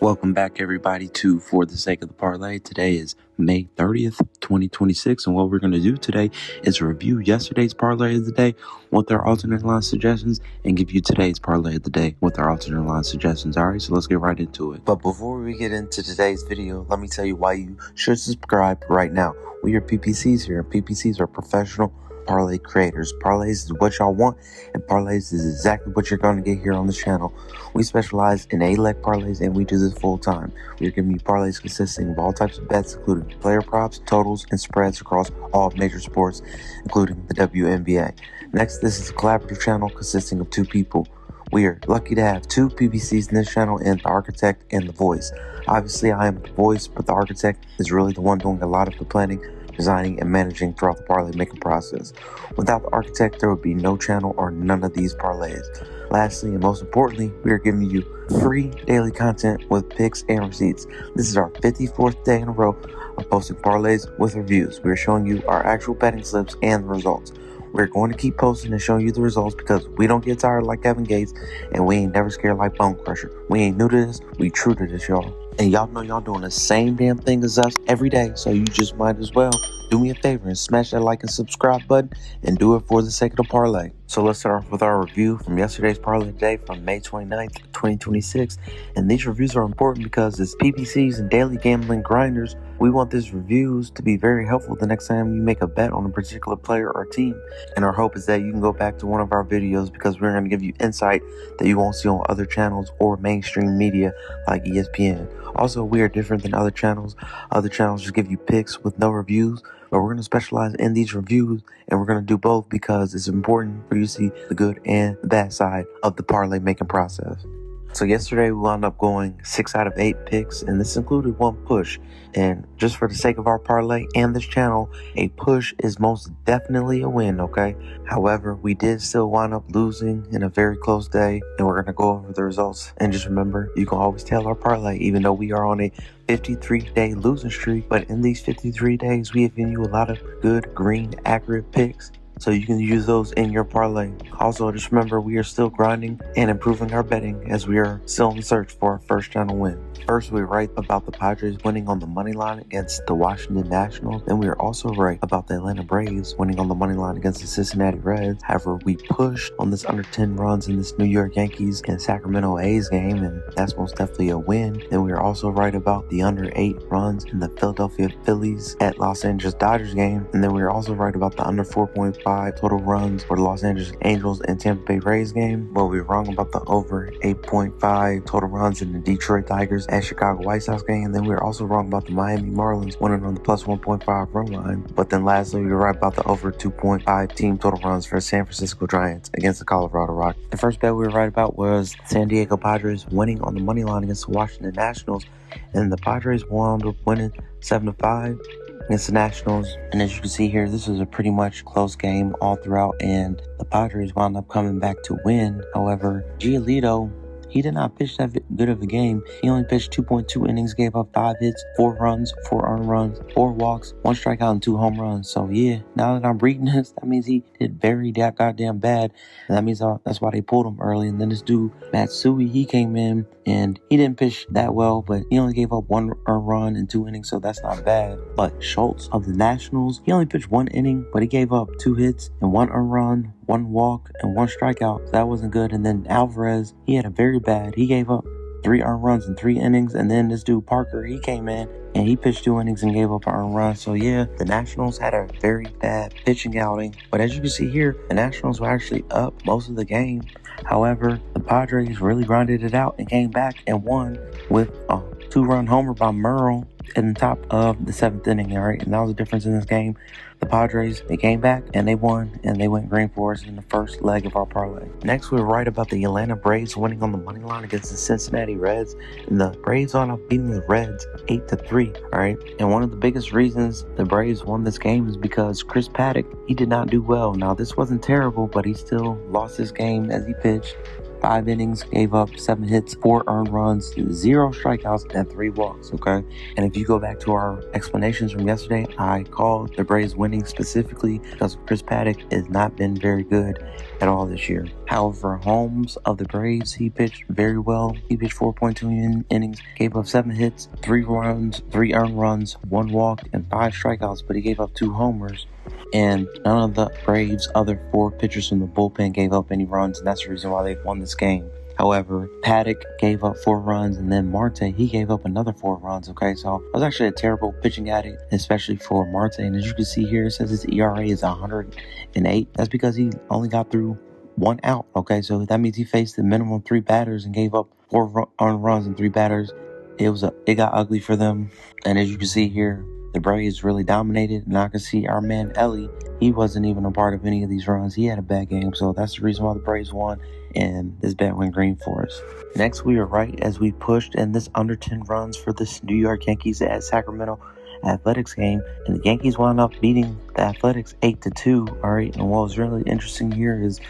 Welcome back, everybody, to For the Sake of the Parlay. Today is May 30th, 2026, and what we're going to do today is review yesterday's parlay of the day with our alternate line suggestions and give you today's parlay of the day with our alternate line suggestions. All right, so let's get right into it. But before we get into today's video, let me tell you why you should subscribe right now. We are PPCs here, and PPCs are professional parlay creators. Parlays is what y'all want, and parlays is exactly what you're going to get here on this channel. We specialize in 8-leg parlays, and we do this full time. We're giving you parlays consisting of all types of bets, including player props, totals, and spreads across all major sports, including the WNBA. Next, this is a collaborative channel consisting of two people. We are lucky to have two PPCs in this channel, and the architect and the voice. Obviously, I am the voice, but the architect is really the one doing a lot of the planning, designing, and managing throughout the parlay making process. Without the architect, there would be no channel or none of these parlays. Lastly, and most importantly, we are giving you free daily content with picks and receipts. This is our 54th day in a row of posting parlays with reviews. We are showing you our actual betting slips and the results. We're going to keep posting and showing you the results because we don't get tired like Kevin Gates, and we ain't never scared like Bone Crusher. We ain't new to this, we true to this, y'all. And y'all know y'all doing the same damn thing as us every day, so you just might as well do me a favor and smash that like and subscribe button and do it for the sake of the parlay. So let's start off with our review from yesterday's parlay today from May 29th, 2026. And these reviews are important because as PPCs and daily gambling grinders, we want these reviews to be very helpful the next time you make a bet on a particular player or team. And our hope is that you can go back to one of our videos because we're going to give you insight that you won't see on other channels or mainstream media like ESPN. Also, we are different than other channels. Other channels just give you picks with no reviews, but we're going to specialize in these reviews, and we're going to do both because it's important for you to see the good and the bad side of the parlay making process. So yesterday we wound up going 6 out of 8 picks, and this included one push. And just for the sake of our parlay and this channel, a push is most definitely a win, okay? However, we did still wind up losing in a very close day, and we're going to go over the results. And just remember, you can always tell our parlay, even though we are on a 53-day losing streak, but in these 53 days, we have given you a lot of good, green, accurate picks, so you can use those in your parlay. Also, just remember, we are still grinding and improving our betting as we are still in the search for our first channel win. First, we write about the Padres winning on the money line against the Washington Nationals. Then we are also right about the Atlanta Braves winning on the money line against the Cincinnati Reds. However, we pushed on this under 10 runs in this New York Yankees and Sacramento A's game, and that's most definitely a win. Then we are also right about the under 8 runs in the Philadelphia Phillies at Los Angeles Dodgers game. And then we are also right about the under 4.5 total runs for the Los Angeles Angels and Tampa Bay Rays game. But we were wrong about the over 8.5 total runs in the Detroit Tigers at Chicago White Sox game. And then we were also wrong about the Miami Marlins winning on the plus 1.5 run line. But then lastly, we were right about the over 2.5 team total runs for San Francisco Giants against the Colorado Rockies. The first bet we were right about was San Diego Padres winning on the money line against the Washington Nationals, and the Padres wound up winning 7-5 against the Nationals. And as you can see here, this was a pretty much close game all throughout, and the Padres wound up coming back to win. However, Giolito, he did not pitch that good of a game. He only pitched 2.2 innings, gave up 5 hits, 4 runs, 4 earned runs, 4 walks, 1 strikeout, and 2 home runs. So yeah, now that I'm reading this, that means he did very goddamn bad. And that means that's why they pulled him early. And then this dude, Matsui, he came in and he didn't pitch that well, but he only gave up 1 earned run in 2 innings, so that's not bad. But Schultz of the Nationals, he only pitched 1 inning, but he gave up 2 hits and 1 earned run, 1 walk, and 1 strikeout. So that wasn't good. And then Alvarez, he had a very bad. He gave up 3 earned runs in 3 innings. And then this dude Parker, he came in and he pitched 2 innings and gave up an earned run. So yeah, the Nationals had a very bad pitching outing. But as you can see here, the Nationals were actually up most of the game. However, the Padres really grinded it out and came back and won with a 2-run homer by Merle in the top of the 7th inning, all right? And that was the difference in this game. The Padres, they came back and they won, and they went green for us in the first leg of our parlay. Next, we were right about the Atlanta Braves winning on the money line against the Cincinnati Reds, and the Braves wound up beating the Reds 8-3, all right? And one of the biggest reasons the Braves won this game is because Chris Paddock, he did not do well. Now, this wasn't terrible, but he still lost his game as he pitched. 5 innings, gave up 7 hits, 4 earned runs, 0 strikeouts, and 3 walks, okay? And if you go back to our explanations from yesterday, I called the Braves winning specifically because Chris Paddock has not been very good at all this year. However, Holmes of the Braves, he pitched very well. He pitched 4.2 innings, gave up 7 hits, 3 runs, 3 earned runs, 1 walk, and 5 strikeouts, but he gave up 2 homers. And none of the Braves' other 4 pitchers from the bullpen gave up any runs, and that's the reason why they won this game. However, Paddock gave up 4 runs, and then Marte, he gave up another 4 runs, okay? So it was actually a terrible pitching at it, especially for Marte. And as you can see here, it says his ERA is 108. That's because he only got through 1 out, okay? So that means he faced the minimum 3 batters and gave up 4 earned runs and 3 batters. It got ugly for them. And as you can see here, the Braves really dominated, and I can see our man Ellie, he wasn't even a part of any of these runs. He had a bad game, so that's the reason why the Braves won, and this bet went green for us. Next, we were right as we pushed in this under 10 runs for this New York Yankees at Sacramento Athletics game, and the Yankees wound up beating the Athletics 8-2, all right? And what was really interesting here is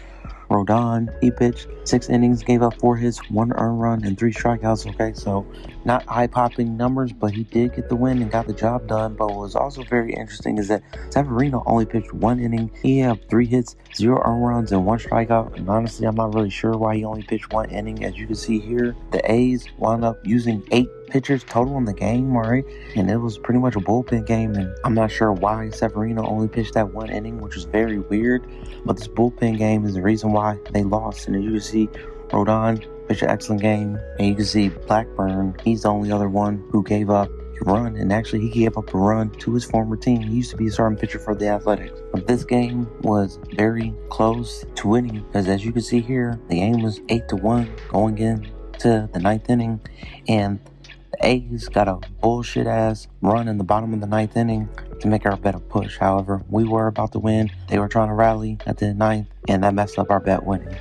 Rodon, he pitched 6 innings, gave up 4 hits, 1 earned run, and 3 strikeouts, okay? So not eye-popping numbers, but he did get the win and got the job done. But what was also very interesting is that Severino only pitched 1 inning. He had 3 hits, 0 earned runs, and 1 strikeout. And honestly, I'm not really sure why he only pitched 1 inning. As you can see here, the A's wound up using 8 pitchers total in the game, all right? And it was pretty much a bullpen game, and I'm not sure why Severino only pitched that 1 inning, which was very weird. But this bullpen game is the reason why they lost. And as you can see, Rodon pitched an excellent game. And you can see Blackburn, he's the only other one who gave up a run. And actually, he gave up a run to his former team. He used to be a starting pitcher for the Athletics. But this game was very close to winning, because as you can see here, the game was 8-1 going into the 9th inning. And the A's got a bullshit ass run in the bottom of the 9th inning to make our bet a push. However, we were about to win. They were trying to rally at the 9th, and that messed up our bet winning.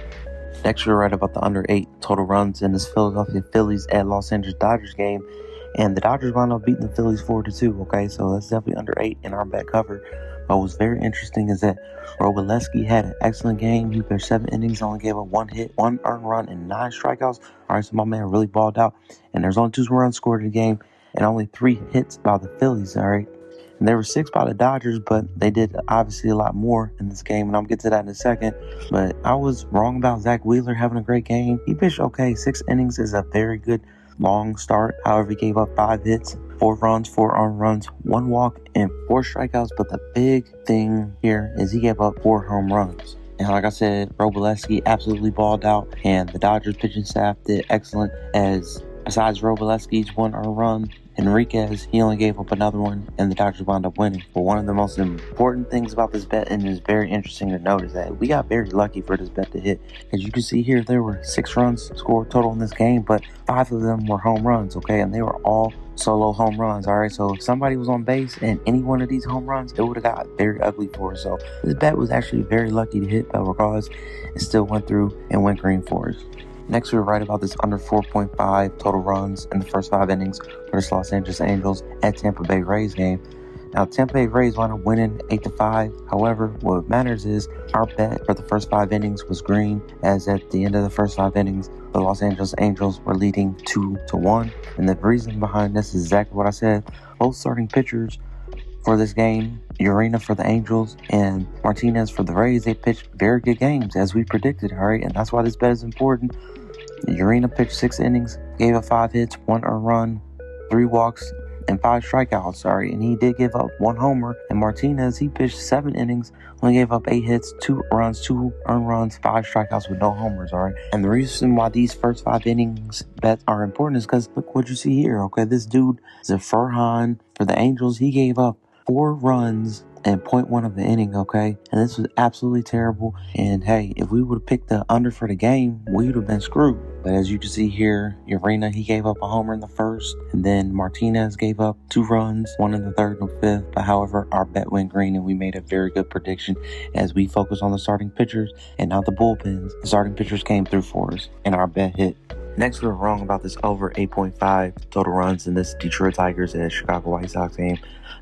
Next, we were right about the under 8 total runs in this Philadelphia Phillies at Los Angeles Dodgers game. And the Dodgers wound up beating the Phillies 4-2, okay? So that's definitely under 8 in our bet cover. But what was very interesting is that Robleski had an excellent game. He pitched 7 innings, only gave up 1 hit, 1 earned run, and 9 strikeouts. All right, so my man really balled out. And there's only 2 runs scored in the game and only 3 hits by the Phillies, all right? And there were 6 by the Dodgers, but they did obviously a lot more in this game, and I'll get to that in a second. But I was wrong about Zach Wheeler having a great game. He pitched okay. 6 innings is a very good long start. However, he gave up 5 hits, 4 runs, 4 earned runs, 1 walk, and 4 strikeouts. But the big thing here is he gave up 4 home runs. And like I said, Robleski absolutely balled out, and the Dodgers pitching staff did excellent, as besides Robleski's 1 earned run, Enriquez, he only gave up another one, and the Dodgers wound up winning. But one of the most important things about this bet, and it's very interesting to note, is that we got very lucky for this bet to hit. As you can see here, there were 6 runs scored total in this game, but 5 of them were home runs, okay? And they were all solo home runs, all right? So if somebody was on base and any one of these home runs, it would have got very ugly for us. So this bet was actually very lucky to hit, but regardless, it still went through and went green for us. Next, we were right about this under 4.5 total runs in the first 5 innings for the Los Angeles Angels at Tampa Bay Rays game. Now, Tampa Bay Rays wound up winning 8-5. However, what matters is our bet for the first 5 innings was green, as at the end of the first 5 innings, the Los Angeles Angels were leading 2-1. And the reason behind this is exactly what I said. Both starting pitchers for this game, Urena for the Angels and Martinez for the Rays, they pitched very good games, as we predicted, all right? And that's why this bet is important. Urena pitched 6 innings, gave up 5 hits, 1 earned run, 3 walks, and 5 strikeouts, sorry. And he did give up 1 homer. And Martinez, he pitched 7 innings, only gave up 8 hits, 2 runs, 2 earned runs, 5 strikeouts with no homers, all right? And the reason why these first 5 innings bets are important is because look what you see here, okay? This dude, Zafirhan for the Angels, he gave up 4 runs and 0.1 of the inning, okay? And this was absolutely terrible. And hey, if we would have picked the under for the game, we would have been screwed. But as you can see here, Urena, he gave up a homer in the first, and then Martinez gave up 2 runs, 1 in the third and the fifth. But however, our bet went green, and we made a very good prediction as we focused on the starting pitchers and not the bullpens. The starting pitchers came through for us, and our bet hit. Next, we were wrong about this over 8.5 total runs in this Detroit Tigers and Chicago White Sox game.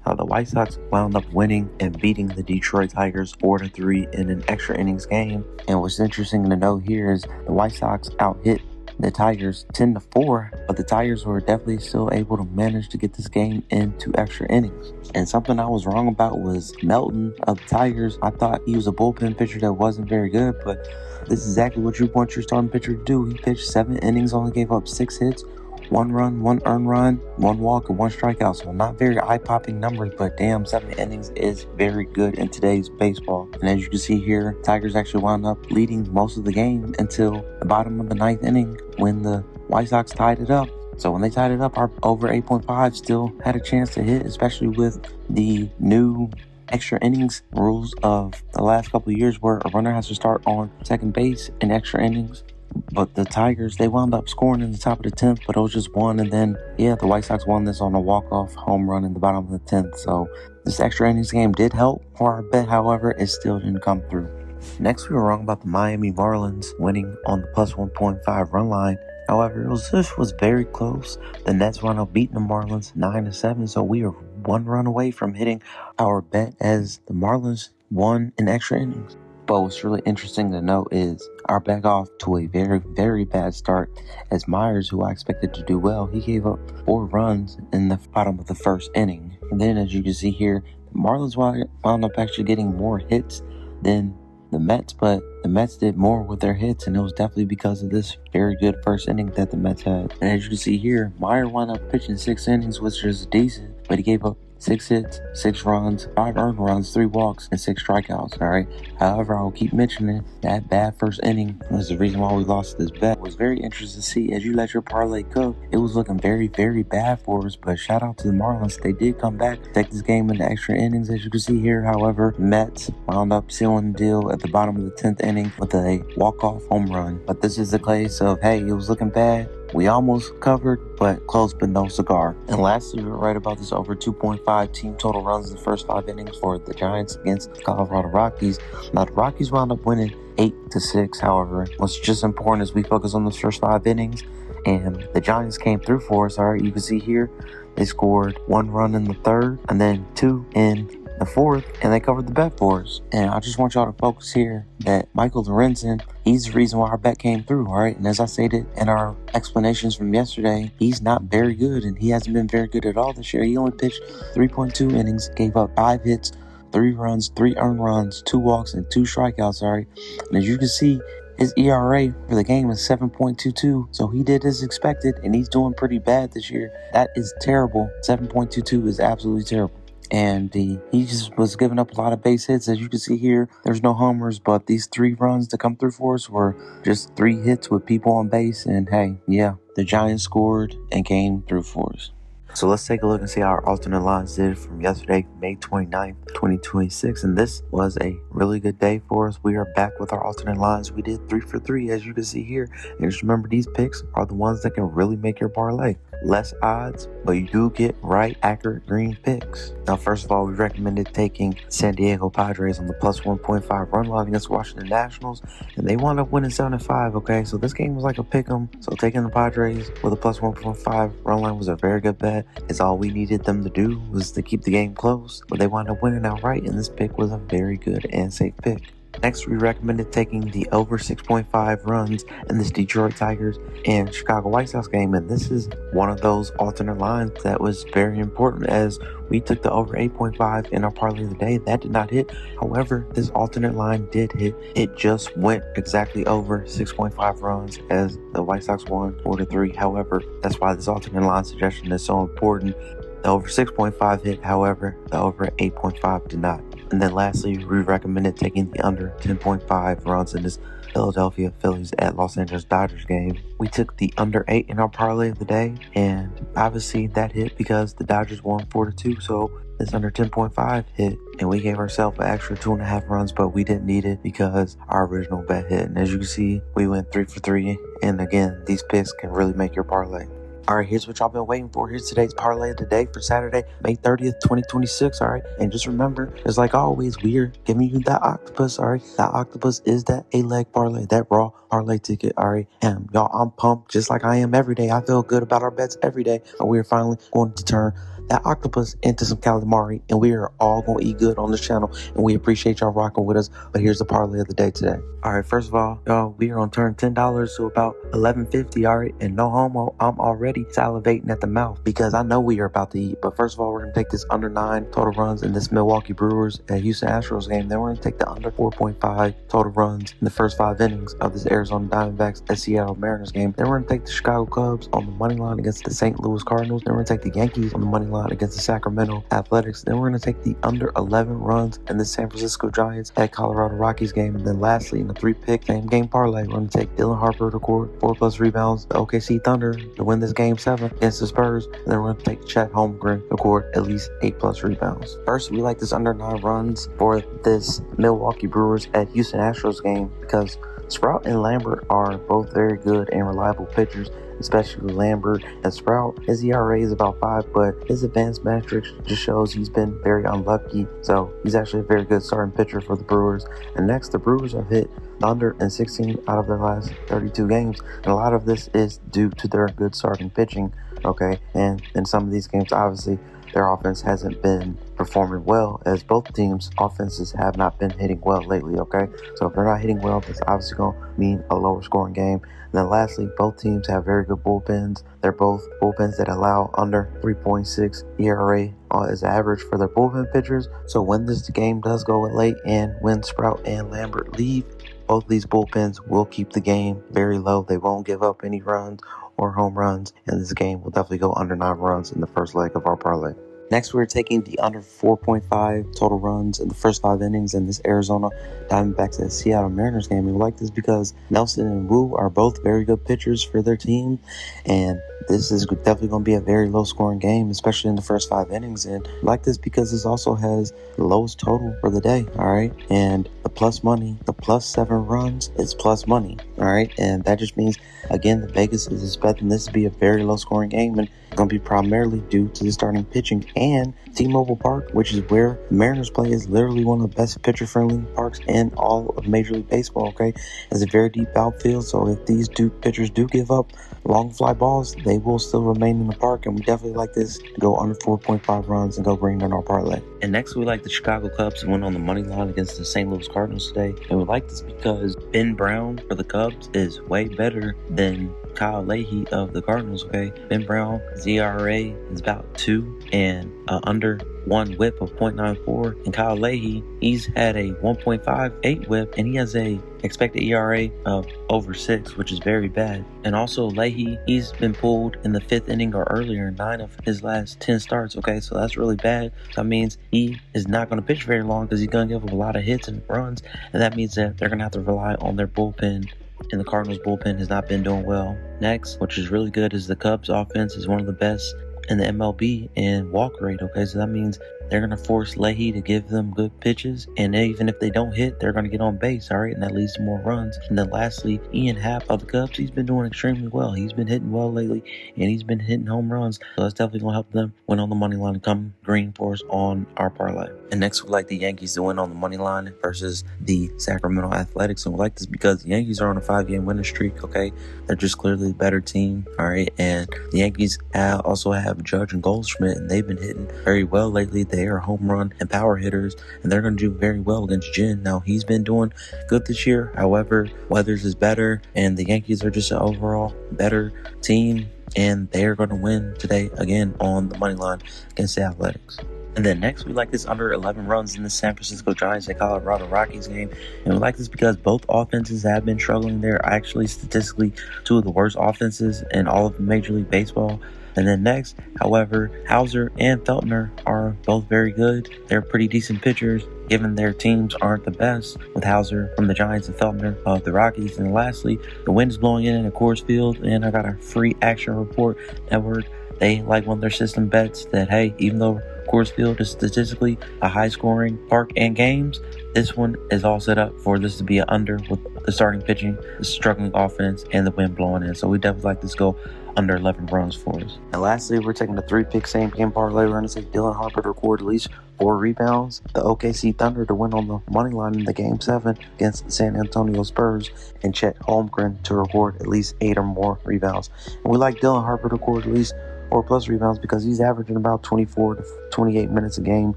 The White Sox wound up winning and beating the Detroit Tigers 4-3 in an extra innings game. And what's interesting to note here is the White Sox out-hit the Tigers 10-4, but the Tigers were definitely still able to manage to get this game into extra innings. And something I was wrong about was Melton of the Tigers. I thought he was a bullpen pitcher that wasn't very good, but this is exactly what you want your starting pitcher to do. He pitched 7 innings, only gave up 6 hits, 1 run, 1 earned run, 1 walk, and 1 strikeout. So not very eye-popping numbers, but damn, 7 innings is very good in today's baseball. And as you can see here, Tigers actually wound up leading most of the game until the bottom of the 9th inning when the White Sox tied it up. So when they tied it up, our over 8.5 still had a chance to hit, especially with the new extra innings rules of the last couple of years where a runner has to start on second base in extra innings. But the Tigers, they wound up scoring in the top of the 10th, but it was just 1. And then, the White Sox won this on a walk-off home run in the bottom of the 10th. So this extra innings game did help for our bet. However, it still didn't come through. Next, we were wrong about the Miami Marlins winning on the plus 1.5 run line. However, this was very close. The Nets wound up beating the Marlins 9-7. So we are 1 run away from hitting our bet as the Marlins won in extra innings. But what's really interesting to note is our bet off to a very, very bad start as Myers, who I expected to do well, he gave up 4 runs in the bottom of the 1st inning. And then as you can see here, the Marlins wound up actually getting more hits than the Mets, but the Mets did more with their hits, and it was definitely because of this very good 1st inning that the Mets had. And as you can see here, Meyer wound up pitching 6 innings, which is decent, but he gave up 6 hits, 6 runs, 5 earned runs, 3 walks, and 6 strikeouts, alright? However, I will keep mentioning that bad 1st inning was the reason why we lost this bet. It was very interesting to see as you let your parlay cook. It was looking very, very bad for us, but shout out to the Marlins. They did come back, take this game into extra innings, as you can see here. However, Mets wound up sealing the deal at the bottom of the 10th inning with a walk-off home run. But this is the case of, hey, it was looking bad. We almost covered, but close but no cigar. And lastly, we were right about this over 2.5 team total runs in the first 5 innings for the Giants against the Colorado Rockies. Now, the Rockies wound up winning 8-6. However, what's just important is we focus on those first 5 innings, and the Giants came through for us. All right, you can see here, they scored 1 run in the 3rd, and then 2 in the 4th, and they covered the bet for us. And I just want y'all to focus here that Michael Lorenzen, he's the reason why our bet came through, all right? And as I stated in our explanations from yesterday, he's not very good, and he hasn't been very good at all this year. He only pitched 3.2 innings, gave up 5 hits, 3 runs, 3 earned runs, 2 walks, and 2 strikeouts, all right? And as you can see, his ERA for the game is 7.22, so he did as expected, and he's doing pretty bad this year. That is terrible. 7.22 is absolutely terrible. And he just was giving up a lot of base hits. As you can see here, there's no homers, but these 3 runs to come through for us were just 3 hits with people on base. And hey, the Giants scored and came through for us. So let's take a look and see how our alternate lines did from yesterday, May 29th, 2026. And this was a really good day for us. We are back with our alternate lines. We did 3 for 3, as you can see here. And just remember, these picks are the ones that can really make your parlay. Less odds, but you do get right, accurate green picks. Now, first of all, we recommended taking San Diego Padres on the plus 1.5 run line against Washington Nationals, and they wound up winning 7-5, okay? So this game was like a pick 'em. So taking the Padres with a plus 1.5 run line was a very good bet. It's all we needed them to do was to keep the game close, but they wound up winning outright, and this pick was a very good and safe pick. Next, we recommended taking the over 6.5 runs in this Detroit Tigers and Chicago White Sox game, and this is one of those alternate lines that was very important as we took the over 8.5 in our parlay of the day. That did not hit. However, this alternate line did hit. It just went exactly over 6.5 runs as the White Sox won 4-3. However, that's why this alternate line suggestion is so important. The over 6.5 hit, however, the over 8.5 did not. And then lastly, we recommended taking the under 10.5 runs in this Philadelphia Phillies at Los Angeles Dodgers game. We took the under 8 in our parlay of the day, and obviously that hit because the Dodgers won 4-2, so this under 10.5 hit, and we gave ourselves an extra 2.5 runs, but we didn't need it because our original bet hit. And as you can see, we went 3 for 3, and again, these picks can really make your parlay. All right, here's what y'all been waiting for. Here's today's parlay of the day for Saturday, May 30th, 2026. All right, and just remember, as like always, we're giving you that octopus. All right, that octopus is that 8-leg parlay, that raw parlay ticket. All right, and y'all, I'm pumped just like I am every day. I feel good about our bets every day, and we're finally going to turn that octopus into some calamari, and we are all going to eat good on this channel, and we appreciate y'all rocking with us. But here's the parlay of the day today. All right, first of all, y'all, we are on turn $10 to about $11.50. All right, and no homo, I'm already salivating at the mouth because I know we are about to eat. But first of all, we're going to take this under 9 total runs in this Milwaukee Brewers at Houston Astros game. Then we're going to take the under 4.5 total runs in the first 5 innings of this Arizona Diamondbacks at Seattle Mariners game. Then we're going to take the Chicago Cubs on the money line against the St. Louis Cardinals. Then we're going to take the Yankees on the money line against the Sacramento Athletics. Then we're going to take the under 11 runs in the San Francisco Giants at Colorado Rockies game. And then lastly, in the 3-pick same game parlay, we're going to take Dylan Harper to record 4+ rebounds, the OKC Thunder to win this game 7 against the Spurs. And then we're going to take Chet Holmgren to record at least 8+ rebounds. First, we like this under 9 runs for this Milwaukee Brewers at Houston Astros game because Sprout and Lambert are both very good and reliable pitchers, especially Lambert. And Sprout, his ERA is about 5, but his advanced metrics just shows he's been very unlucky. So he's actually a very good starting pitcher for the Brewers. And next, the Brewers have hit under in 16 out of their last 32 games. And a lot of this is due to their good starting pitching, okay? And in some of these games, obviously, their offense hasn't been performing well, as both teams' offenses have not been hitting well lately, okay? So if they're not hitting well, that's obviously going to mean a lower scoring game. And then lastly, both teams have very good bullpens. They're both bullpens that allow under 3.6 ERA as average for their bullpen pitchers. So when this game does go late and when Sprout and Lambert leave, both these bullpens will keep the game very low. They won't give up any runs or home runs, and this game will definitely go under 9 runs in the first leg of our parlay. Next, we're taking the under 4.5 total runs in the first 5 innings in this Arizona Diamondbacks at Seattle Mariners game. We like this because Nelson and Wu are both very good pitchers for their team, and this is definitely going to be a very low-scoring game, especially in the first 5 innings. And I like this because this also has the lowest total for the day, all right? And the plus money, the plus 7 runs, is plus money, all right? And that just means, again, the Vegas is expecting this to be a very low-scoring game, and it's going to be primarily due to the starting pitching. And T-Mobile Park, which is where the Mariners play, is literally one of the best pitcher-friendly parks in all of Major League Baseball, okay? It's a very deep outfield, so if these pitchers do give up long fly balls, they will still remain in the park, and we definitely like this to go under 4.5 runs and go green in our parlay. And next, we like the Chicago Cubs to win on the money line against the St. Louis Cardinals today. And we like this because Ben Brown for the Cubs is way better than Kyle Leahy of the Cardinals, okay? Ben Brown, his ERA is about 2 and under 1 whip of 0.94. And Kyle Leahy, he's had a 1.58 whip, and he has a expected ERA of over 6, which is very bad. And also Leahy, he's been pulled in the 5th inning or earlier in 9 of his last 10 starts, okay? So that's really bad. That means he is not going to pitch very long because he's going to give up a lot of hits and runs, and that means that they're going to have to rely on their bullpen, and the Cardinals bullpen has not been doing well. Next, which is really good, is the Cubs offense is one of the best in the MLB in walk rate, okay? So that means they're going to force Leahy to give them good pitches, and even if they don't hit, they're going to get on base, all right? And that leads to more runs. And then lastly, Ian Happ of the Cubs, he's been doing extremely well. He's been hitting well lately, and he's been hitting home runs, so that's definitely going to help them win on the money line and come green for us on our parlay. And next, we like the Yankees to win on the money line versus the Sacramento Athletics, and we like this because the Yankees are on a 5-game winning streak, okay? They're just clearly the better team, all right? And the Yankees also have Judge and Goldschmidt, and they've been hitting very well lately. They are home run and power hitters, and they're going to do very well against Jin. Now, he's been doing good this year. However, Weathers is better, and the Yankees are just an overall better team, and they're going to win today again on the money line against the Athletics. And then next, we like this under 11 runs in the San Francisco Giants at Colorado Rockies game. And we like this because both offenses have been struggling. They're actually statistically 2 of the worst offenses in all of Major League Baseball. And then next, however, Hauser and Feltner are both very good. They're pretty decent pitchers, given their teams aren't the best, with Hauser from the Giants and Feltner of the Rockies. And lastly, the wind is blowing in at Coors Field, and I got a free action report network. They like one of their system bets that, hey, even though Coors Field is statistically a high-scoring park and games, this one is all set up for this to be an under with the starting pitching, the struggling offense, and the wind blowing in. So we definitely like this go under 11 runs for us. And lastly, we're taking the 3-pick same game parlay. We're going to take Dylan Harper to record at least 4 rebounds, the OKC Thunder to win on the money line in the Game 7 against the San Antonio Spurs, and Chet Holmgren to record at least 8 or more rebounds. And we like Dylan Harper to record at least 4+ rebounds because he's averaging about 24 to 28 minutes a game,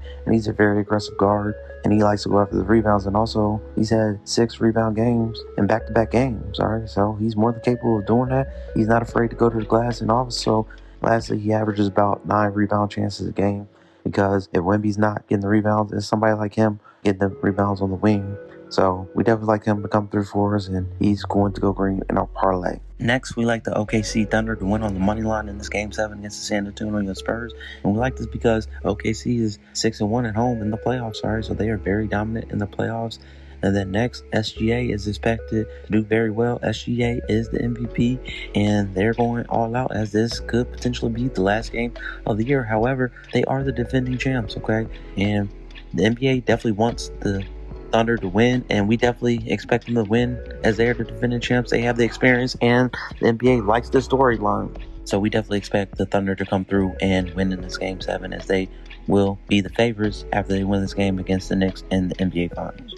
and he's a very aggressive guard, and he likes to go after the rebounds. And also, he's had 6 rebound games in back-to-back games. All right, so he's more than capable of doing that. He's not afraid to go to the glass, and also, lastly, he averages about 9 rebound chances a game, because if Wemby's not getting the rebounds, it's somebody like him getting the rebounds on the wing. So we definitely like him to come through for us, and he's going to go green in our parlay. Next, we like the OKC Thunder to win on the money line in this Game 7 against the San Antonio Spurs. And we like this because OKC is 6-1 at home in the playoffs, all right? So they are very dominant in the playoffs. And then next, SGA is expected to do very well. SGA is the MVP, and they're going all out, as this could potentially be the last game of the year. However, they are the defending champs, okay? And the NBA definitely wants the Thunder to win, and we definitely expect them to win, as they are the defending champs. They have the experience, and the NBA likes the storyline. So we definitely expect the Thunder to come through and win in this Game 7, as they will be the favorites after they win this game against the Knicks in the NBA Finals.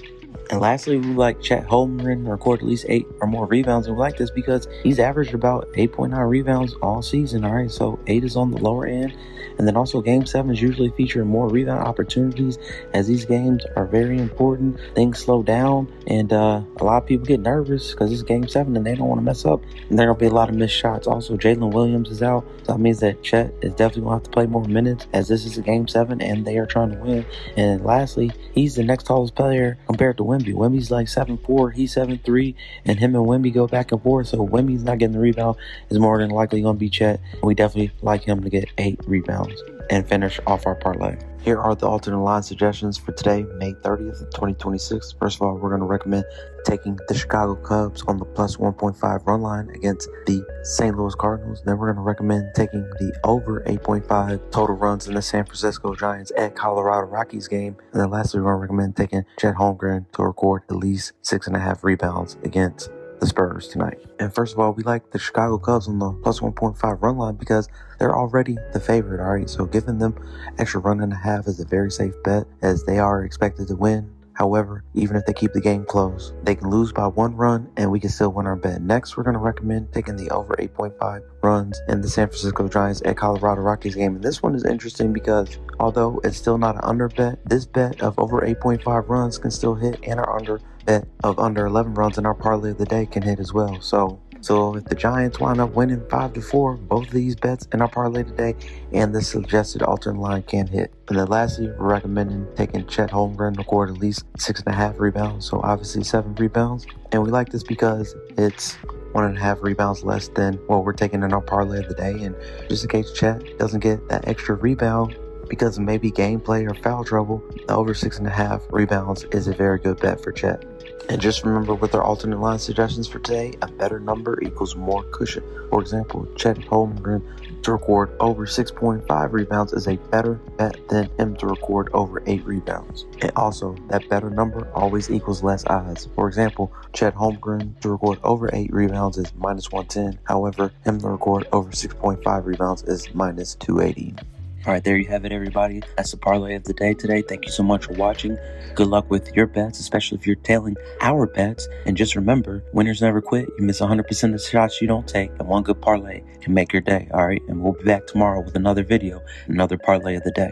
And lastly, we like Chet Holmgren to record at least 8 or more rebounds. And we like this because he's averaged about 8.9 rebounds all season. All right, so 8 is on the lower end. And then also Game 7s usually feature more rebound opportunities, as these games are very important. Things slow down, and a lot of people get nervous because it's Game 7 and they don't want to mess up. And there will be a lot of missed shots. Also, Jalen Williams is out, so that means that Chet is definitely going to have to play more minutes, as this is a Game 7 and they are trying to win. And lastly, he's the next tallest player compared to Wemby. Wemby's like 7'4", he's 7'3", and him and Wemby go back and forth. So Wemby's not getting the rebound, is more than likely going to be Chet. We definitely like him to get 8 rebounds and finish off our parlay. Here are the alternate line suggestions for today, May 30th, 2026. First of all, we're going to recommend taking the Chicago Cubs on the plus 1.5 run line against the St. Louis Cardinals. Then we're going to recommend taking the over 8.5 total runs in the San Francisco Giants at Colorado Rockies game. And then lastly, we're going to recommend taking Chet Holmgren to record at least 6.5 rebounds against the Spurs tonight. And first of all, we like the Chicago Cubs on the plus 1.5 run line because they're already the favorite, all right? So giving them extra run and a half is a very safe bet, as they are expected to win. However, even if they keep the game close, they can lose by 1 run and we can still win our bet. Next, we're going to recommend taking the over 8.5 runs in the San Francisco Giants at Colorado Rockies game. And this one is interesting because although it's still not an under bet, this bet of over 8.5 runs can still hit, and our under bet of under 11 runs in our parlay of the day can hit as well. So if the Giants wind up winning 5-4, both of these bets in our parlay today and the suggested alternate line can hit. And then lastly, we're recommending taking Chet Holmgren to record at least 6.5 rebounds. So obviously 7 rebounds. And we like this because it's 1.5 rebounds less than what we're taking in our parlay of the day. And just in case Chet doesn't get that extra rebound because of maybe gameplay or foul trouble, the over 6.5 rebounds is a very good bet for Chet. And just remember, with our alternate line suggestions for today, a better number equals more cushion. For example, Chet Holmgren to record over 6.5 rebounds is a better bet than him to record over 8 rebounds. And also, that better number always equals less odds. For example, Chet Holmgren to record over 8 rebounds is minus 110. However, him to record over 6.5 rebounds is minus 280. All right, there you have it, everybody. That's the parlay of the day today. Thank you so much for watching. Good luck with your bets, especially if you're tailing our bets. And just remember, winners never quit. You miss 100% of the shots you don't take, and one good parlay can make your day. All right, and we'll be back tomorrow with another video, another parlay of the day.